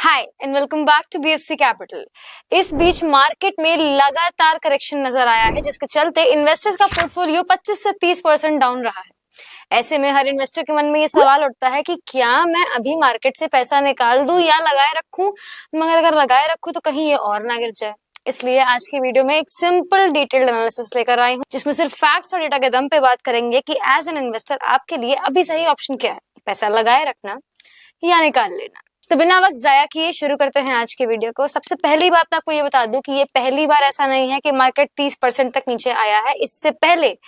Hi and welcome back to BFC capital. इस बीच market में लगातार करेक्शन नजर आया है, जिसके चलते इन्वेस्टर्स का पोर्टफोलियो 25 से 30% डाउन रहा है। ऐसे में हर इन्वेस्टर के मन में ये सवाल उठता है कि क्या मैं अभी मार्केट से पैसा निकाल दूं या लगाए रखूं, मगर अगर लगाए रखूं तो कहीं ये और ना गिर जाए। इसलिए आज की वीडियो में एक सिंपल डिटेल्ड एनालिसिस लेकर आई हूं, जिसमें सिर्फ फैक्ट्स और डेटा के दम पे बात करेंगे कि एज एन इन्वेस्टर आपके लिए अभी सही ऑप्शन क्या है, पैसा लगाए रखना या निकाल लेना। तो बिना वक्त जाया किए शुरू करते हैं आज के वीडियो को। सबसे पहली बात मैं आपको ये बता दूं कि ये पहली बार ऐसा नहीं है कि मार्केट 30% तक नीचे आया है। इससे पहले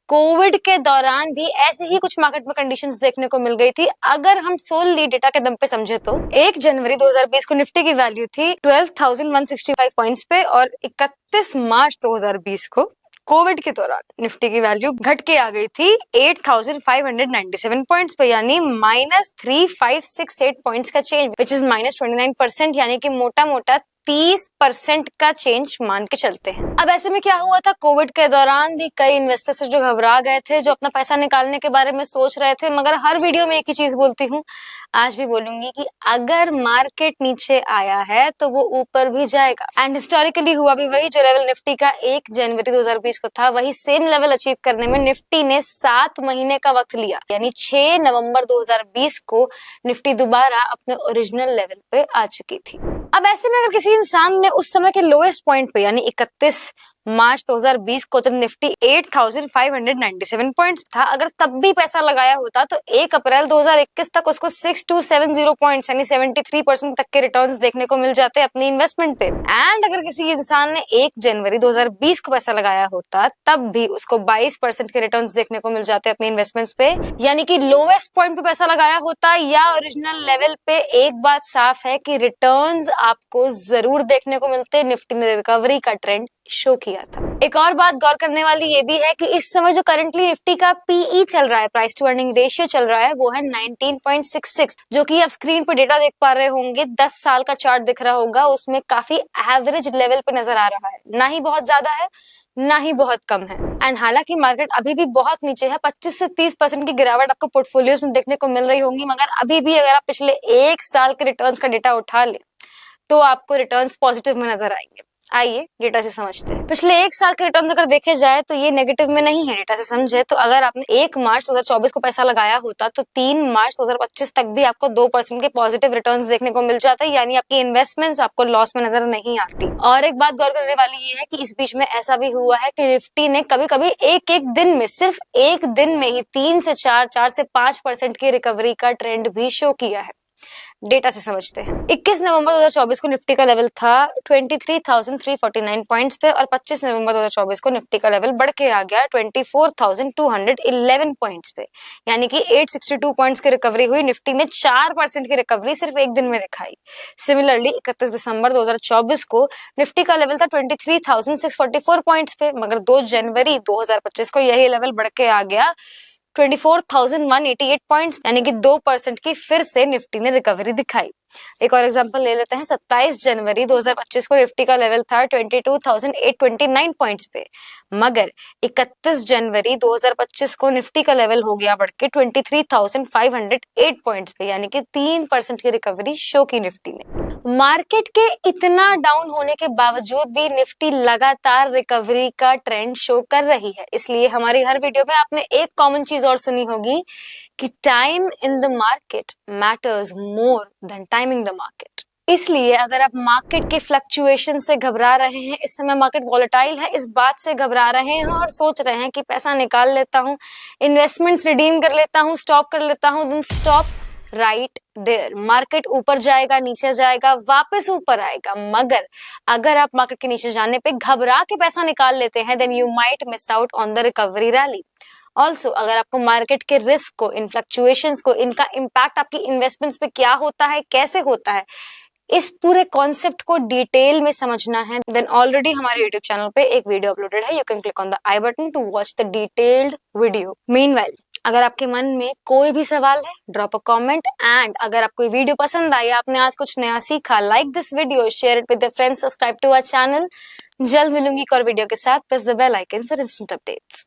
कोविड के दौरान भी ऐसे ही कुछ मार्केट में कंडीशंस देखने को मिल गई थी। अगर हम सोलली डेटा के दम पे समझे तो 1 जनवरी 2020 को निफ्टी की वैल्यू थी 12,165 पॉइंट्स पे और 31 मार्च 2020 को कोविड के दौरान निफ्टी की वैल्यू घट के आ गई थी 8,597 पॉइंट्स पे, यानी -3568 पॉइंट्स का चेंज, विच इज -29%, यानी कि मोटा मोटा 30% का चेंज मान के चलते हैं। अब ऐसे में क्या हुआ था, कोविड के दौरान भी कई इन्वेस्टर्स जो घबरा गए थे, जो अपना पैसा निकालने के बारे में सोच रहे थे। मगर हर वीडियो में एक ही चीज बोलती हूँ, आज भी बोलूंगी कि अगर मार्केट नीचे आया है तो वो ऊपर भी जाएगा। एंड हिस्टोरिकली हुआ भी वही। जो लेवल निफ्टी का 1 जनवरी 2020 को था, वही सेम लेवल अचीव करने में निफ्टी ने 7 महीने का वक्त लिया, यानी 6 नवंबर 2020 को निफ्टी दोबारा अपने ओरिजिनल लेवल पे आ चुकी थी। अब ऐसे में अगर किसी इंसान ने उस समय के लोएस्ट पॉइंट पे, यानी 31 मार्च 2020 को, जब निफ्टी 8,597 पॉइंट्स था, अगर तब भी पैसा लगाया होता तो 1 अप्रैल 2021 तक उसको 6270 पॉइंट्स यानी 73% तक के रिटर्न्स देखने को मिल जाते अपनी इन्वेस्टमेंट पे। एंड अगर किसी इंसान ने 1 जनवरी 2020 को पैसा लगाया होता, तब भी उसको 22% के रिटर्न्स देखने को मिल जाते अपनी इन्वेस्टमेंट्स पे। यानी कि लोएस्ट पॉइंट पे पैसा लगाया होता या ओरिजिनल लेवल पे, एक बात साफ है कि रिटर्न्स आपको जरूर देखने को मिलते। निफ्टी ने रिकवरी का ट्रेंड शो किया था। एक और बात गौर करने वाली ये भी है कि इस समय जो करंटली निफ्टी का पीई चल रहा है, प्राइस टू अर्निंग रेशियो चल रहा है, वो है 19.66, जो कि आप स्क्रीन पे डेटा देख पा रहे होंगे। 10 साल का चार्ट दिख रहा होगा, उसमें काफी एवरेज लेवल पे नजर आ रहा है, ना ही बहुत ज्यादा है ना ही बहुत कम है। एंड हालांकि मार्केट अभी भी बहुत नीचे है, 25 से 30% की गिरावट आपको पोर्टफोलियोज में देखने को मिल रही होंगी, मगर अभी भी अगर आप पिछले 1 साल के रिटर्न्स का डेटा उठा ले तो आपको रिटर्न्स पॉजिटिव में नजर आएंगे। आइए डेटा से समझते हैं। पिछले 1 साल के रिटर्न्स अगर देखे जाए तो ये नेगेटिव में नहीं है। डेटा से समझे तो अगर आपने 1 मार्च 2024 को पैसा लगाया होता तो 3 मार्च 2025 तक भी आपको 2% के पॉजिटिव रिटर्न्स देखने को मिल जाता है, यानी आपकी इन्वेस्टमेंट्स आपको लॉस में नजर नहीं आती। और एक बात गौर करने वाली ये है कि इस बीच में ऐसा भी हुआ है कि निफ्टी ने कभी कभी एक दिन में, सिर्फ एक दिन में ही 3 से 4 से 5% की रिकवरी का ट्रेंड भी शो किया है। डेटा से समझते हैं। 21 नवंबर 2024 को निफ्टी का लेवल था 23,349 पॉइंट्स पे और 25 नवंबर 2024 को निफ्टी का लेवल बढ़ के आ गया 24,211 पॉइंट्स पे, यानी कि 862 पॉइंट्स की रिकवरी हुई। निफ्टी ने 4% की रिकवरी सिर्फ एक दिन में दिखाई। सिमिलरली 31 दिसंबर 2024 को निफ्टी का लेवल था 23,644 पॉइंट्स पे, मगर 2 जनवरी 2025 को यही लेवल बढ़ के आ गया 24,188 पॉइंट्स, यानी कि 2% की फिर से निफ्टी ने रिकवरी दिखाई। एक और एग्जांपल ले लेते हैं। 27 जनवरी 2025 को निफ्टी का लेवल था 22,829 पॉइंट्स पे, मगर 31 जनवरी 2025 को निफ्टी का लेवल हो गया बढ़ के 23,508 पॉइंट्स पे, यानी कि 3% की रिकवरी शो की निफ्टी ने। मार्केट के इतना डाउन होने के बावजूद भी निफ्टी लगातार रिकवरी का ट्रेंड शो कर रही है। इसलिए हमारी हर वीडियो में आपने एक कॉमन चीज और सुनी होगी कि time in the market matters more than timing the market. इसलिए अगर आप मार्केट के फ्लक्चुएशन से घबरा रहे हैं, इस समय मार्केट वॉलेटाइल है, इस बात से घबरा रहे हैं और सोच रहे हैं कि पैसा निकाल लेता हूँ, इन्वेस्टमेंट्स रिडीम कर लेता हूँ, स्टॉप कर लेता हूँ, then stop right there. Market ऊपर जाएगा, नीचे जाएगा, वापस ऊपर आएगा, मगर अगर आप मार्केट के नीचे जाने पे घबरा के पैसा निकाल लेते हैं, then you might miss out on the recovery rally. Also अगर आपको मार्केट के रिस्क को, इन फ्लक्चुएशंस को, इनका इम्पैक्ट आपकी इन्वेस्टमेंट्स पे क्या होता है, कैसे होता है, इस पूरे कॉन्सेप्ट को डिटेल में समझना है, देन ऑलरेडी हमारे यूट्यूब चैनल पे एक वीडियो अपलोडेड है। You can click on the i button to watch the detailed video. Meanwhile अगर आपके मन में कोई भी सवाल है, ड्रॉप अ कमेंट। एंड अगर आपको ये वीडियो पसंद आई, आपने आज कुछ नया सीखा, like this video, share it with your friends, subscribe to our channel. जल्द मिलूंगी एक और वीडियो के साथ। Press the bell icon for instant updates.